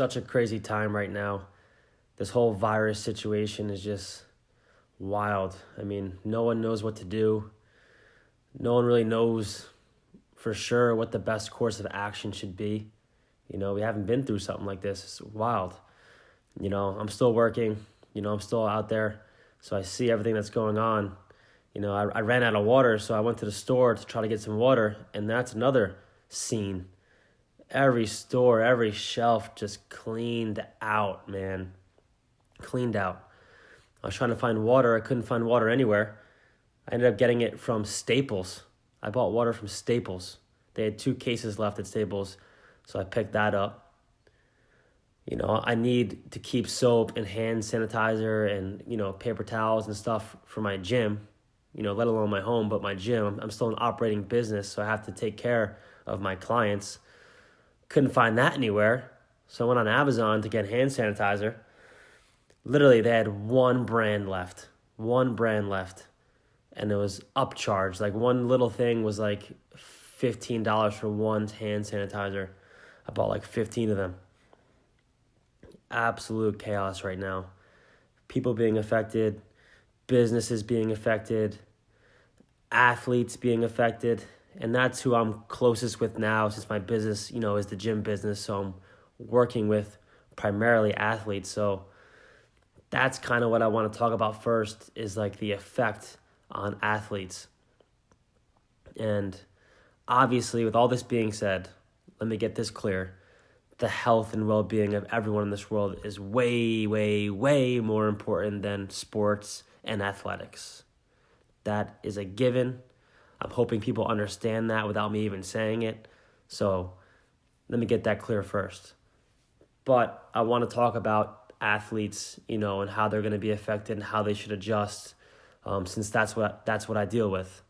such a crazy time right now. This whole virus situation is just wild. I mean, no one knows what to do. No one really knows for sure what the best course of action should be. We haven't been through something like this. It's wild. I'm still working. I'm still out there. So I see everything that's going on. I ran out of water, so I went to the store to try to get some water, and that's another scene. Every store, every shelf just cleaned out, man. Cleaned out. I was trying to find water. I couldn't find water anywhere. I ended up getting it from Staples. I bought water from Staples. They had 2 cases left at Staples, so I picked that up. I need to keep soap and hand sanitizer and, paper towels and stuff for my gym, let alone my home, but my gym. I'm still an operating business, so I have to take care of my clients. Couldn't find that anywhere, so I went on Amazon to get hand sanitizer. Literally, they had one brand left, and it was upcharged. Like, one little thing was like $15 for one hand sanitizer. I bought like 15 of them. Absolute chaos right now. People being affected, businesses being affected, athletes being affected. And that's who I'm closest with now, since my business, is the gym business. So I'm working with primarily athletes. So that's kind of what I want to talk about first, is like the effect on athletes. And obviously, with all this being said, let me get this clear. The health and well-being of everyone in this world is way, way, way more important than sports and athletics. That is a given. I'm hoping people understand that without me even saying it. So let me get that clear first. But I want to talk about athletes, and how they're going to be affected and how they should adjust, since that's what I deal with.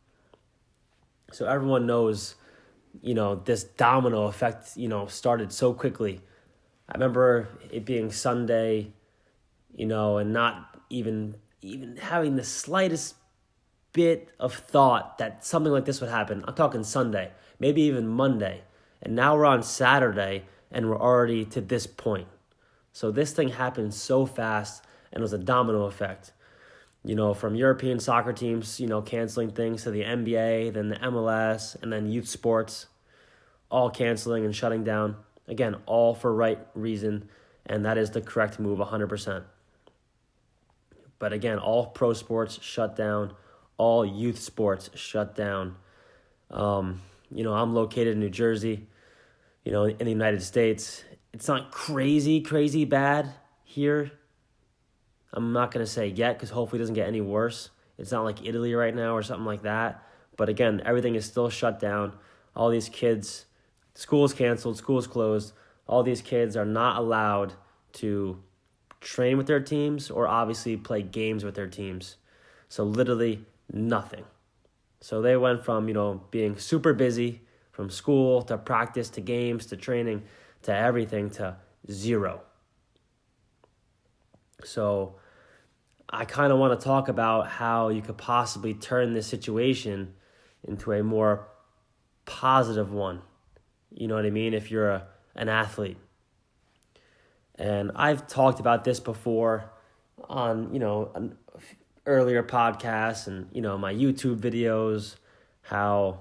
So everyone knows, this domino effect, started so quickly. I remember it being Sunday, and not even having the slightest bit of thought that something like this would happen. I'm talking Sunday, maybe even Monday. And now we're on Saturday, and we're already to this point. So this thing happened so fast, and it was a domino effect. From European soccer teams, canceling things, to the NBA, then the MLS, and then youth sports, all canceling and shutting down. Again, all for right reason, and that is the correct move 100%. But again, all pro sports shut down, all youth sports shut down. I'm located in New Jersey, in the United States. It's not crazy bad here. I'm not going to say yet, because hopefully it doesn't get any worse. It's not like Italy right now or something like that. But again, everything is still shut down. All these kids, school's canceled, school's closed. All these kids are not allowed to train with their teams or obviously play games with their teams. So literally nothing. So they went from, being super busy, from school to practice to games to training to everything, to zero. So I kind of want to talk about how you could possibly turn this situation into a more positive one. You know what I mean? If you're an athlete. And I've talked about this before on, an earlier podcasts and, my YouTube videos, how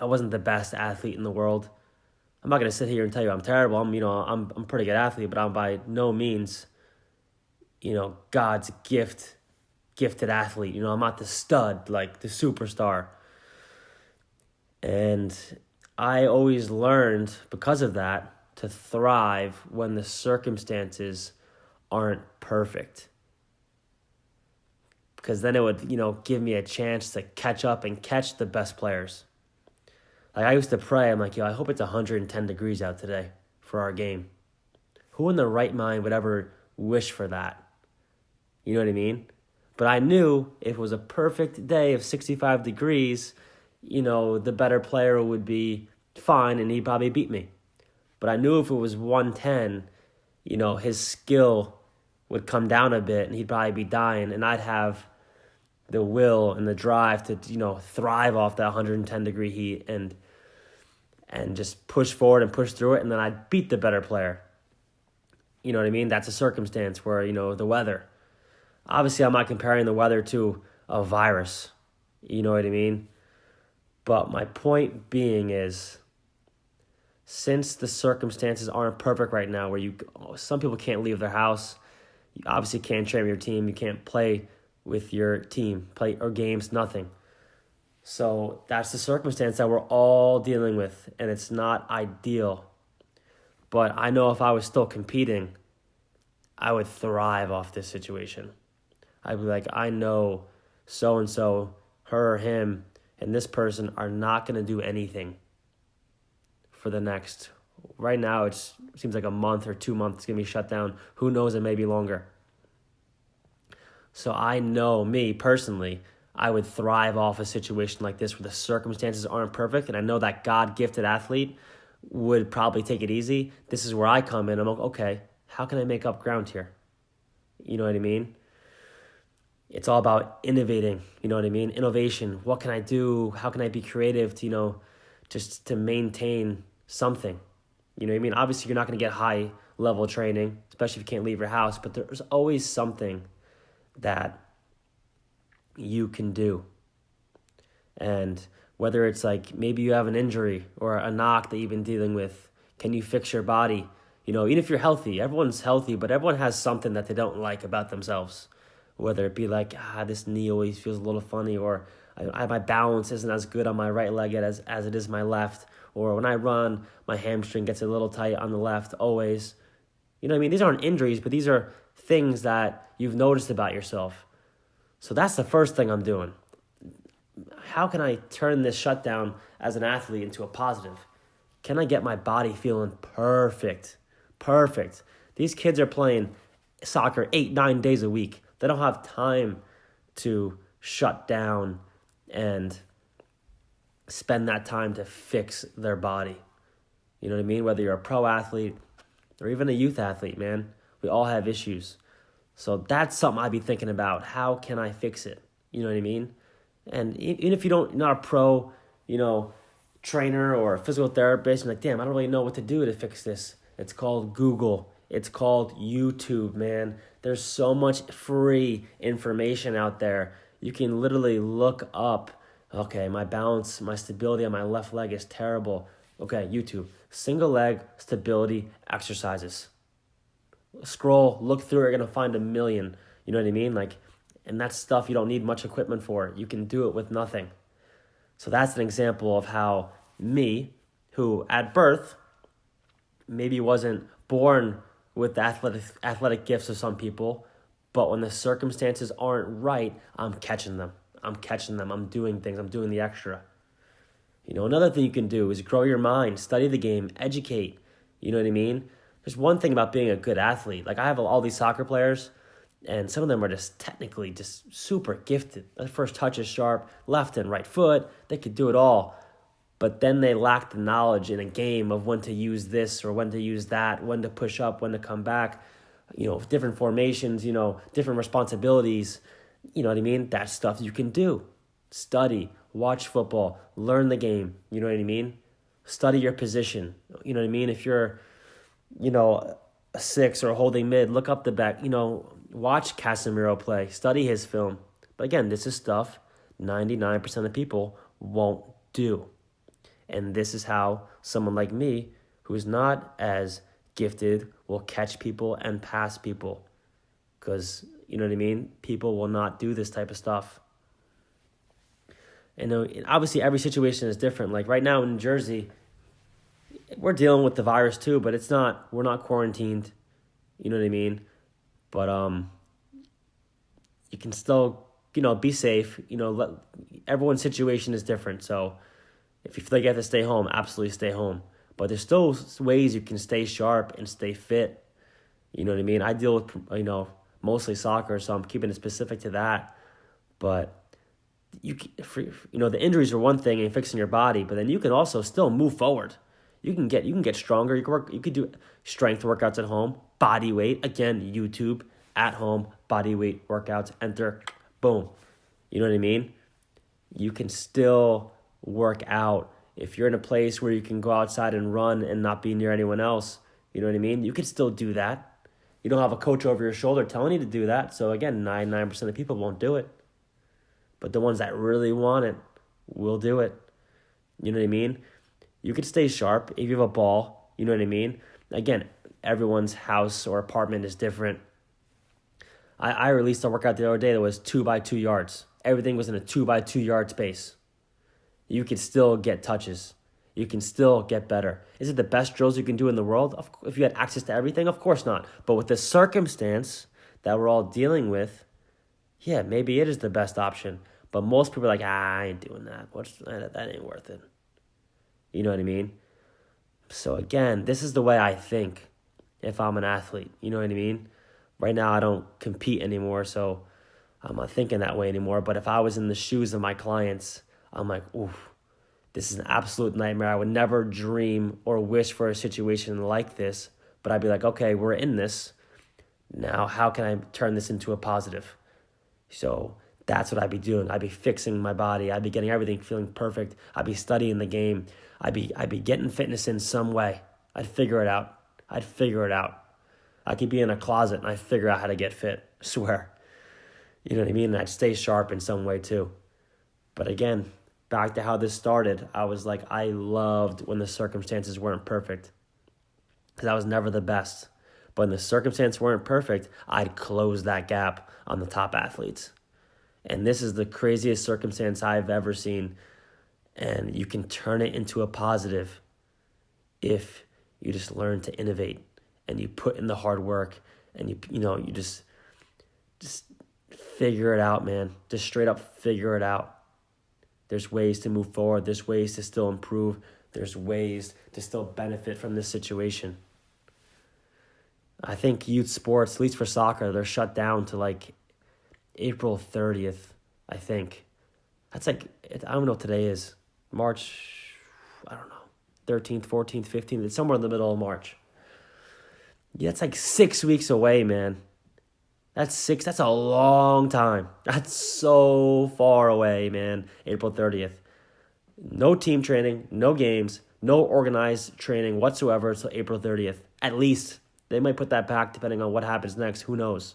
I wasn't the best athlete in the world. I'm not going to sit here and tell you I'm terrible. I'm a pretty good athlete, but I'm by no means, God's gifted athlete. I'm not the stud, like the superstar. And I always learned, because of that, to thrive when the circumstances aren't perfect. Because then it would, give me a chance to catch up and catch the best players. Like, I used to pray, I'm like, I hope it's 110 degrees out today for our game. Who in their right mind would ever wish for that? You know what I mean? But I knew if it was a perfect day of 65 degrees, the better player would be fine and he'd probably beat me. But I knew if it was 110, his skill would come down a bit and he'd probably be dying, and I'd have the will and the drive to, thrive off that 110 degree heat and just push forward and push through it, and then I'd beat the better player. You know what I mean? That's a circumstance where, the weather. Obviously, I'm not comparing the weather to a virus. You know what I mean? But my point being is, since the circumstances aren't perfect right now, where some people can't leave their house, you obviously can't train with your team, you can't play with your team, play or games, nothing. So that's the circumstance that we're all dealing with, and it's not ideal. But I know if I was still competing, I would thrive off this situation. I'd be like, I know so-and-so, her or him, and this person are not going to do anything for the next. Right now, it seems like a month or 2 months it's going to be shut down. Who knows, it may be longer. So I know, me personally, I would thrive off a situation like this where the circumstances aren't perfect, and I know that God-gifted athlete would probably take it easy. This is where I come in. I'm like, okay, how can I make up ground here? You know what I mean? It's all about innovating, you know what I mean? Innovation. What can I do? How can I be creative to, just to maintain something? You know what I mean? Obviously, you're not going to get high-level training, especially if you can't leave your house, but there's always something that you can do. And whether it's like maybe you have an injury or a knock that you've been dealing with, can you fix your body? Even if you're healthy, everyone's healthy, but everyone has something that they don't like about themselves. Whether it be like, this knee always feels a little funny, or my balance isn't as good on my right leg as it is my left, or when I run, my hamstring gets a little tight on the left always. You know what I mean? These aren't injuries, but these are things that you've noticed about yourself. So that's the first thing I'm doing. How can I turn this shutdown as an athlete into a positive? Can I get my body feeling perfect? Perfect. These kids are playing soccer 8-9 days a week. They don't have time to shut down and spend that time to fix their body. You know what I mean? Whether you're a pro athlete or even a youth athlete, man, we all have issues. So that's something I'd be thinking about. How can I fix it? You know what I mean? And even if you're not a pro, trainer or a physical therapist, you're like, damn, I don't really know what to do to fix this. It's called Google. It's called YouTube, man. There's so much free information out there. You can literally look up, okay, my balance, my stability on my left leg is terrible. Okay, YouTube, single leg stability exercises. Scroll, look through, you're going to find a million. You know what I mean? And that's stuff you don't need much equipment for. You can do it with nothing. So that's an example of how me, who at birth maybe wasn't born with the athletic gifts of some people, but when the circumstances aren't right, I'm catching them. I'm doing things. I'm doing the extra. Another thing you can do is grow your mind, study the game, educate. You know what I mean? There's one thing about being a good athlete. I have all these soccer players, and some of them are just technically just super gifted. Their first touch is sharp, left and right foot. They could do it all. But then they lack the knowledge in a game of when to use this or when to use that, when to push up, when to come back, different formations, different responsibilities. You know what I mean? That's stuff you can do. Study, watch football, learn the game. You know what I mean? Study your position. You know what I mean? If you're, a 6 or a holding mid, look up the back, watch Casemiro play, study his film. But again, this is stuff 99% of people won't do. And this is how someone like me, who's not as gifted, will catch people and pass people. Because, you know what I mean? People will not do this type of stuff. And obviously every situation is different. Like right now in New Jersey, we're dealing with the virus too, but we're not quarantined. You know what I mean? But you can still, be safe. Everyone's situation is different. So if you feel like you have to stay home, absolutely stay home. But there's still ways you can stay sharp and stay fit. You know what I mean? I deal with, mostly soccer, so I'm keeping it specific to that. But the injuries are one thing and fixing your body, but then you can also still move forward. You can get stronger. You could do strength workouts at home, body weight. Again, YouTube, at home, body weight workouts. Enter, boom. You know what I mean? You can still work out. If you're in a place where you can go outside and run and not be near anyone else, you know what I mean? You can still do that. You don't have a coach over your shoulder telling you to do that. So again, 99% of people won't do it. But the ones that really want it will do it. You know what I mean? You could stay sharp if you have a ball. You know what I mean? Again, everyone's house or apartment is different. I released a workout the other day that was 2 by 2 yards. Everything was in a 2 by 2 yard space. You could still get touches. You can still get better. Is it the best drills you can do in the world? If you had access to everything, of course not. But with the circumstance that we're all dealing with, yeah, maybe it is the best option. But most people are like, I ain't doing that. That ain't worth it. You know what I mean? So again, this is the way I think if I'm an athlete. You know what I mean? Right now I don't compete anymore, so I'm not thinking that way anymore. But if I was in the shoes of my clients, I'm like, oof, this is an absolute nightmare. I would never dream or wish for a situation like this. But I'd be like, okay, we're in this. Now how can I turn this into a positive? So that's what I'd be doing. I'd be fixing my body. I'd be getting everything feeling perfect. I'd be studying the game. I'd be getting fitness in some way. I'd figure it out. I could be in a closet and I'd figure out how to get fit. I swear. You know what I mean? And I'd stay sharp in some way too. But again, back to how this started, I was like, I loved when the circumstances weren't perfect. Because I was never the best. But when the circumstances weren't perfect, I'd close that gap on the top athletes. And this is the craziest circumstance I've ever seen. And you can turn it into a positive if you just learn to innovate and you put in the hard work and you just figure it out, man. Just straight up figure it out. There's ways to move forward. There's ways to still improve. There's ways to still benefit from this situation. I think youth sports, at least for soccer, they're shut down to like April 30th, I think. That's like, I don't know what today is. March, I don't know, 13th, 14th, 15th. It's somewhere in the middle of March. Yeah, it's like 6 weeks away, man. That's a long time. That's so far away, man. April 30th. No team training, no games, no organized training whatsoever until April 30th. At least. They might put that back depending on what happens next. Who knows?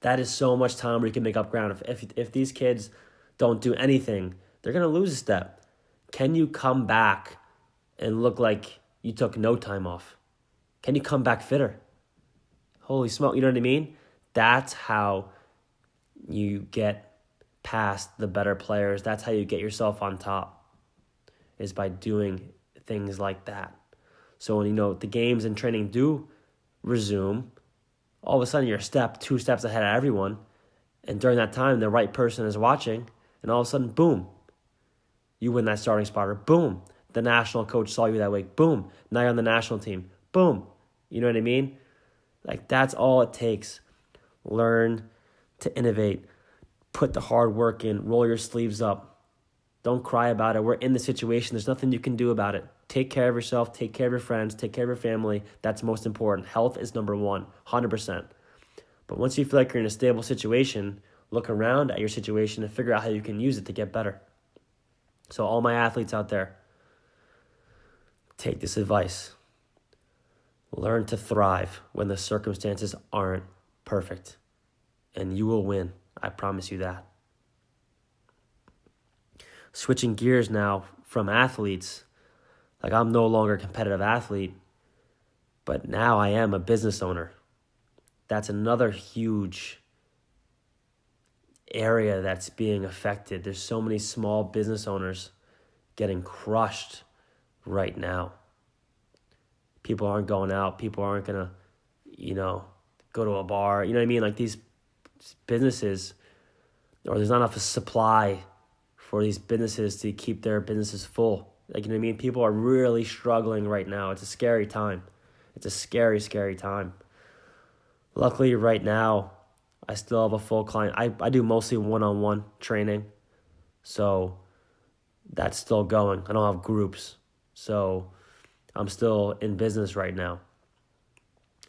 That is so much time where you can make up ground. If these kids don't do anything, they're going to lose a step. Can you come back and look like you took no time off? Can you come back fitter? Holy smoke, you know what I mean? That's how you get past the better players. That's how you get yourself on top, is by doing things like that. So when the games and training do resume, all of a sudden you're two steps ahead of everyone. And during that time, the right person is watching. And all of a sudden, boom, you win that starting spot. Or boom, the national coach saw you that way. Boom, now you're on the national team. Boom, you know what I mean? Like, that's all it takes. Learn to innovate. Put the hard work in. Roll your sleeves up. Don't cry about it. We're in the situation. There's nothing you can do about it. Take care of yourself. Take care of your friends. Take care of your family. That's most important. Health is number one, 100%. But once you feel like you're in a stable situation, look around at your situation and figure out how you can use it to get better. So all my athletes out there, take this advice. Learn to thrive when the circumstances aren't perfect. And you will win. I promise you that. Switching gears now from athletes, like I'm no longer a competitive athlete, but now I am a business owner. That's another huge area that's being affected. There's so many small business owners getting crushed right now. People aren't going out. People aren't going to, go to a bar. You know what I mean? Like these businesses, or there's not enough supply for these businesses to keep their businesses full. Like, you know what I mean? People are really struggling right now. It's a scary time. It's a scary, scary time. Luckily, right now, I still have a full client. I do mostly one-on-one training. So that's still going. I don't have groups. So I'm still in business right now.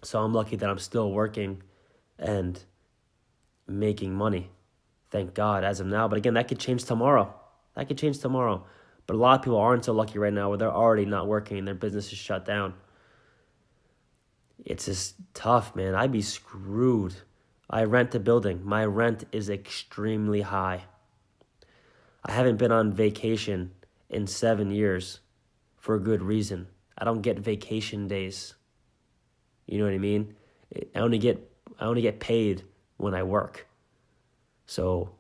So I'm lucky that I'm still working and making money. Thank God, as of now. But again, that could change tomorrow. But a lot of people aren't so lucky right now where they're already not working and their business is shut down. it's just tough, man. I'd be screwed. I rent a building. My rent is extremely high. I haven't been on vacation in 7 years for a good reason. I don't get vacation days. You know what I mean? I only get paid when I work. So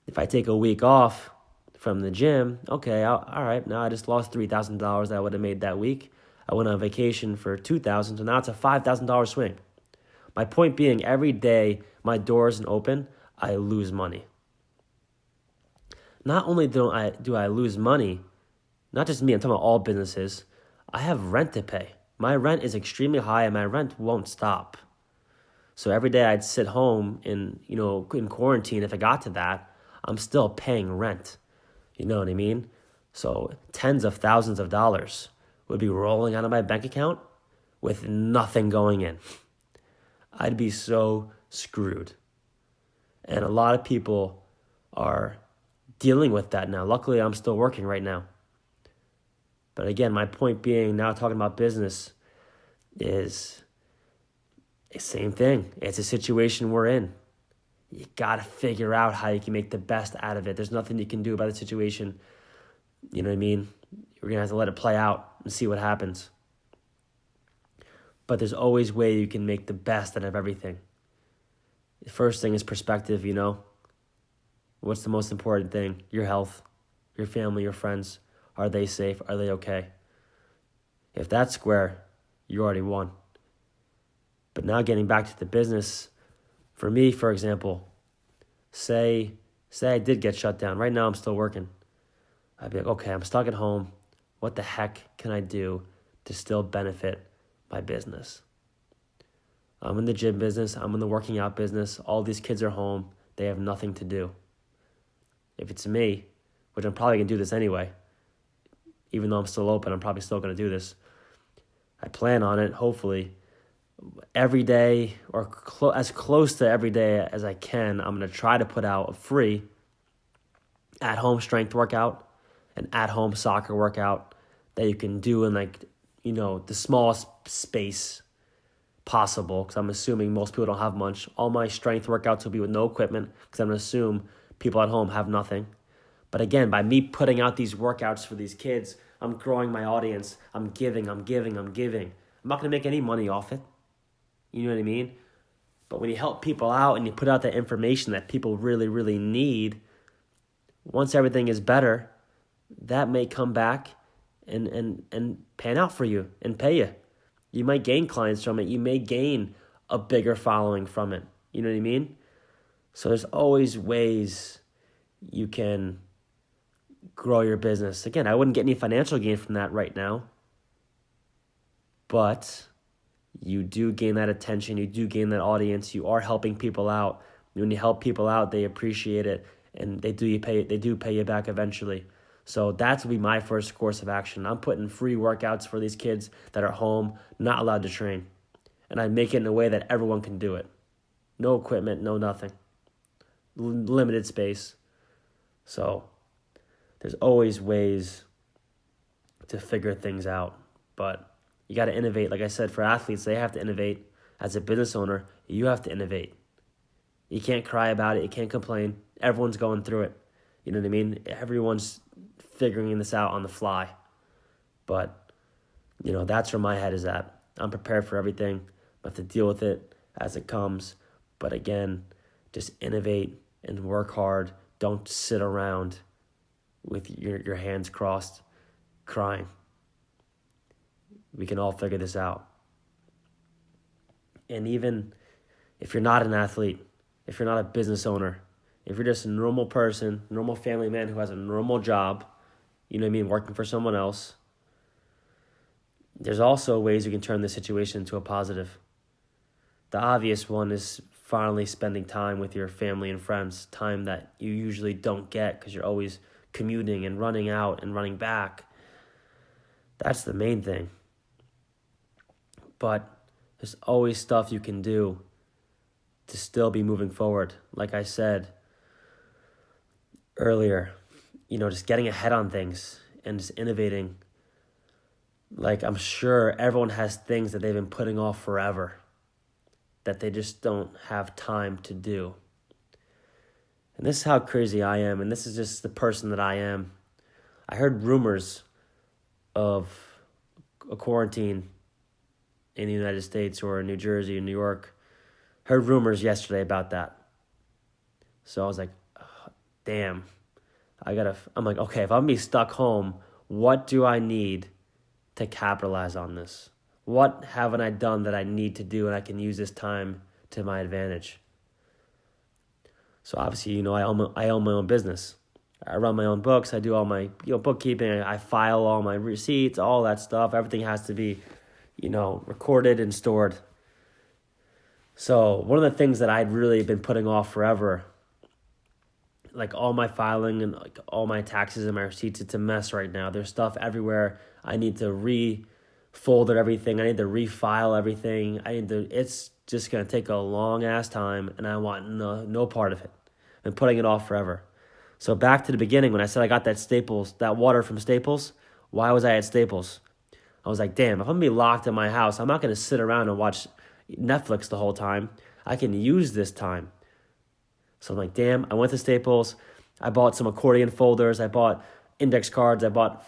if I take a week off from the gym, okay, all right, now I just lost $3,000 that I would have made that week. I went on vacation for $2,000, so now it's a $5,000 swing. My point being, every day my door isn't open, I lose money. Not only do I lose money, not just me, I'm talking about all businesses, I have rent to pay. My rent is extremely high and my rent won't stop. So every day I'd sit home in quarantine, if I got to that, I'm still paying rent. You know what I mean? So tens of thousands of dollars would be rolling out of my bank account with nothing going in. I'd be so screwed. And a lot of people are dealing with that now. Luckily, I'm still working right now. But again, my point being, now talking about business, is the same thing. It's a situation we're in. You got to figure out how you can make the best out of it. There's nothing you can do about the situation. You know what I mean? You're going to have to let it play out and see what happens. But there's always a way you can make the best out of everything. The first thing is perspective, What's the most important thing? Your health, your family, your friends. Are they safe? Are they okay? If that's square, you already won. But now getting back to the business, for me, for example, say I did get shut down. Right now I'm still working. I'd be like, okay, I'm stuck at home. What the heck can I do to still benefit my business? I'm in the gym business. I'm in the working out business. All these kids are home. They have nothing to do. If it's me, which I'm probably going to do this anyway, even though I'm still open, I'm probably still going to do this. I plan on it, hopefully. Every day, or as close to every day as I can, I'm going to try to put out a free at-home strength workout, an at-home soccer workout that you can do in the smallest space possible, because I'm assuming most people don't have much. All my strength workouts will be with no equipment, because I'm going to assume people at home have nothing. But again, by me putting out these workouts for these kids, I'm growing my audience. I'm giving. I'm not going to make any money off it. You know what I mean? But when you help people out and you put out that information that people really, really need, once everything is better, that may come back and pan out for you and pay you. You might gain clients from it. You may gain a bigger following from it. You know what I mean? So there's always ways you can grow your business. Again, I wouldn't get any financial gain from that right now, but you do gain that attention. You do gain that audience. You are helping people out. When you help people out, they appreciate it, and they do pay you back eventually. So that's will be my first course of action. I'm putting free workouts for these kids that are home, not allowed to train, and I make it in a way that everyone can do it. No equipment, no nothing. Limited space. So there's always ways to figure things out, but you got to innovate. Like I said, for athletes, they have to innovate. As a business owner, you have to innovate. You can't cry about it. You can't complain. Everyone's going through it. You know what I mean? Everyone's figuring this out on the fly. But, that's where my head is at. I'm prepared for everything. I have to deal with it as it comes. But again, just innovate and work hard. Don't sit around with your hands crossed, crying. We can all figure this out. And even if you're not an athlete, if you're not a business owner, if you're just a normal person, normal family man who has a normal job, working for someone else, there's also ways you can turn this situation into a positive. The obvious one is finally spending time with your family and friends, time that you usually don't get because you're always commuting and running out and running back. That's the main thing. But there's always stuff you can do to still be moving forward. Like I said earlier, just getting ahead on things and just innovating. Like, I'm sure everyone has things that they've been putting off forever that they just don't have time to do. And this is how crazy I am, and this is just the person that I am. I heard rumors of a quarantine in the United States or in New Jersey or New York. Heard rumors yesterday about that. So I was like, oh, damn. I'm like, okay, if I'm gonna be stuck home, what do I need to capitalize on this? What haven't I done that I need to do and I can use this time to my advantage? So obviously, I own my own business. I run my own books. I do all my bookkeeping. I file all my receipts, all that stuff. Everything has to be, recorded and stored. So one of the things that I'd really been putting off forever, like all my filing and like all my taxes and my receipts, it's a mess right now. There's stuff everywhere. I need to re-folder everything. I need to refile everything. It's just going to take a long ass time, and I want no part of it. I've been putting it off forever. So back to the beginning, when I said I got that water from Staples, why was I at Staples? I was like, damn, if I'm going to be locked in my house, I'm not going to sit around and watch Netflix the whole time. I can use this time. So I'm like, damn, I went to Staples. I bought some accordion folders. I bought index cards. I bought,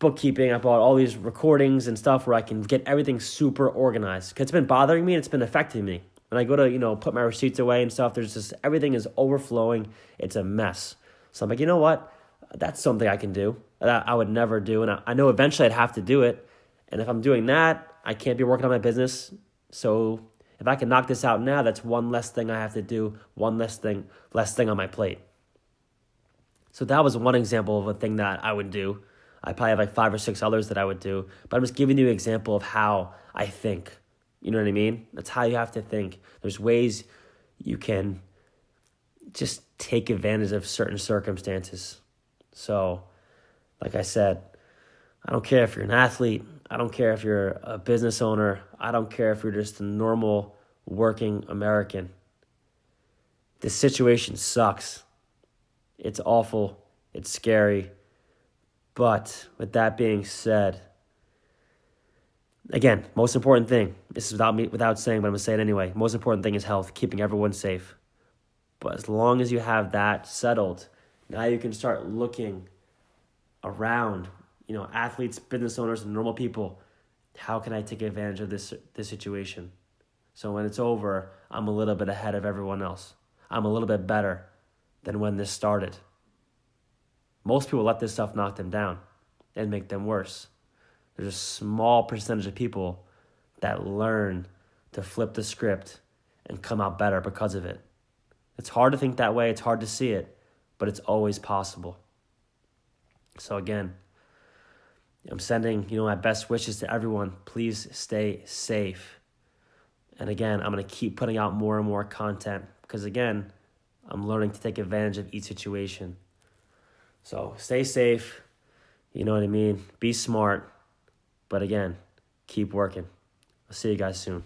bookkeeping. I bought all these recordings and stuff where I can get everything super organized. Because it's been bothering me and it's been affecting me. When I go to, put my receipts away and stuff, everything is overflowing. It's a mess. So I'm like, you know what? That's something I can do that I would never do. And I know eventually I'd have to do it. And if I'm doing that, I can't be working on my business. So if I can knock this out now, that's one less thing I have to do, one less thing on my plate. So that was one example of a thing that I would do. I probably have like 5 or 6 others that I would do, but I'm just giving you an example of how I think. You know what I mean? That's how you have to think. There's ways you can just take advantage of certain circumstances. So, like I said, I don't care if you're an athlete. I don't care if you're a business owner. I don't care if you're just a normal working American. This situation sucks. It's awful. It's scary. But with that being said, again, most important thing, this is without saying, but I'm going to say it anyway. Most important thing is health, keeping everyone safe. But as long as you have that settled, now you can start looking around, athletes, business owners, and normal people. How can I take advantage of this situation? So when it's over, I'm a little bit ahead of everyone else. I'm a little bit better than when this started. Most people let this stuff knock them down and make them worse. There's a small percentage of people that learn to flip the script and come out better because of it. It's hard to think that way. It's hard to see it, but it's always possible. So again, I'm sending, my best wishes to everyone. Please stay safe. And again, I'm going to keep putting out more and more content because again, I'm learning to take advantage of each situation. So stay safe. You know what I mean? Be smart. But again, keep working. I'll see you guys soon.